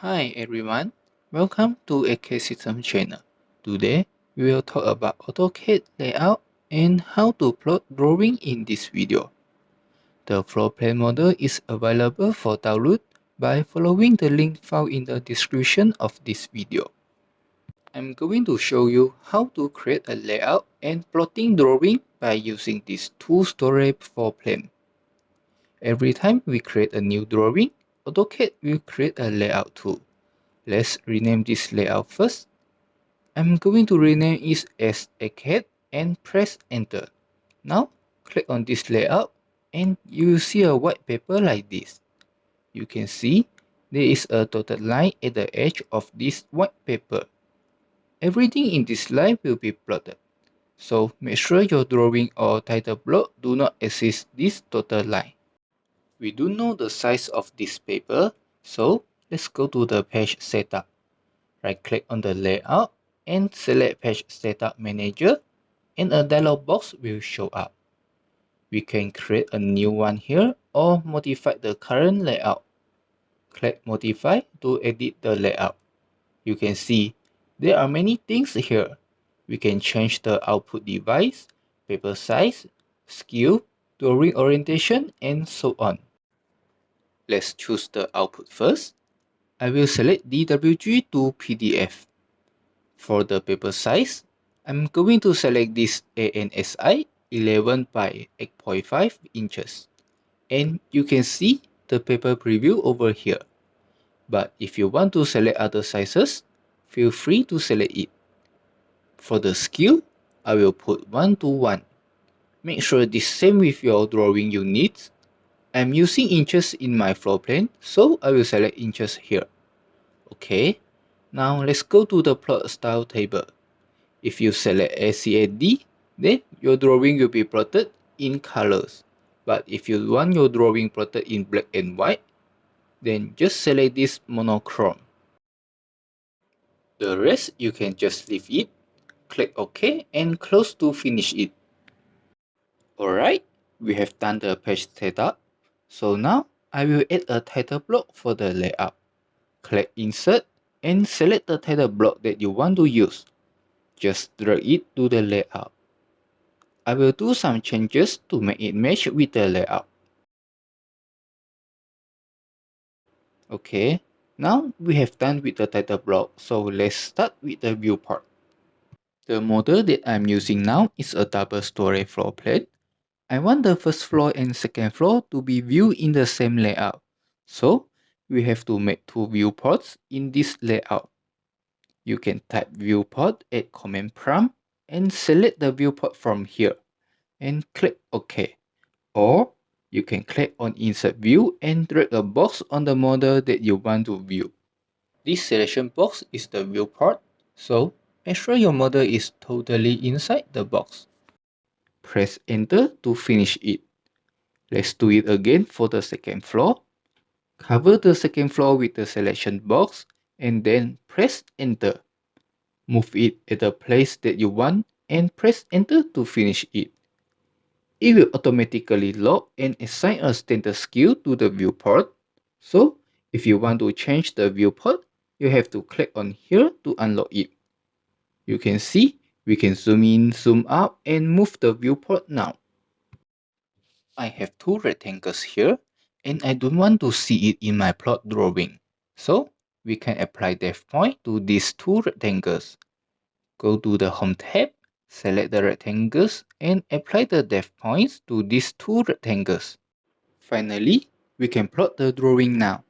Hi everyone, welcome to AutoCAD System channel. Today we will talk about AutoCAD layout and how to plot drawing in this video. The floor plan model is available for download by following the link found in the description of this video. I'm going to show you how to create a layout and plotting drawing by using this two-story floor plan. Every time we create a new drawing, AutoCAD will create a layout too. Let's rename this layout first. I'm going to rename it as AutoCAD and press enter. Now click on this layout and you will see a white paper like this. You can see there is a dotted line at the edge of this white paper. Everything in this line will be plotted. So make sure your drawing or title block do not exceed this dotted line. We do know the size of this paper, so let's go to the page setup. Right click on the layout and select Page Setup Manager and a dialog box will show up. We can create a new one here or modify the current layout. Click Modify to edit the layout. You can see there are many things here. We can change the output device, paper size, scale, drawing orientation, and so on. Let's choose the output first. I will select DWG to PDF. For the paper size, I'm going to select this ANSI 11 by 8.5 inches. And you can see the paper preview over here. But if you want to select other sizes, feel free to select it. For the scale, I will put 1 to 1. Make sure this same with your drawing units. I'm using inches in my floor plan, so I will select inches here. Okay, now let's go to the plot style table. If you select ACAD, then your drawing will be plotted in colors. But if you want your drawing plotted in black and white, then just select this monochrome. The rest you can just leave it, click OK and close to finish it. Alright, we have done the page setup. So now I will add a title block for the layout. Click Insert and select the title block that you want to use. Just drag it to the layout. I will do some changes to make it match with the layout. Okay, now we have done with the title block, so let's start with the viewport. The model that I'm using now is a double-story floor plan. I want the first floor and second floor to be viewed in the same layout. So, we have to make two viewports in this layout. You can type viewport at command prompt and select the viewport from here and click OK. Or you can click on Insert View and drag a box on the model that you want to view. This selection box is the viewport, so make sure your model is totally inside the box. Press Enter to finish it. Let's do it again for the second floor. Cover the second floor with the selection box and then press Enter. Move it at the place that you want and press Enter to finish it. It will automatically lock and assign a standard scale to the viewport. So, if you want to change the viewport, you have to click on here to unlock it. You can see we can zoom in, zoom out, and move the viewport now. I have two rectangles here, and I don't want to see it in my plot drawing. So, we can apply depth point to these two rectangles. Go to the Home tab, select the rectangles, and apply the depth points to these two rectangles. Finally, we can plot the drawing now.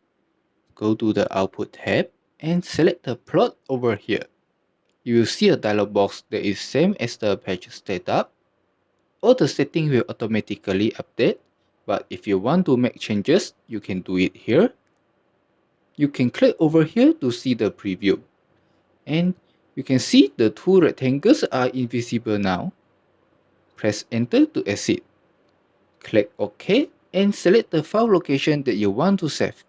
Go to the Output tab and select the plot over here. You will see a dialog box that is same as the page setup. All the settings will automatically update, but if you want to make changes, you can do it here. You can click over here to see the preview. And you can see the two rectangles are invisible now. Press Enter to exit. Click OK and select the file location that you want to save.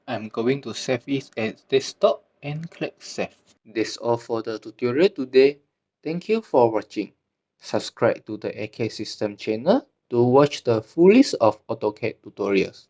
I'm going to save it as desktop and click Save. That's all for the tutorial today. Thank you for watching. Subscribe to the AutoCAD System channel to watch the full list of AutoCAD tutorials.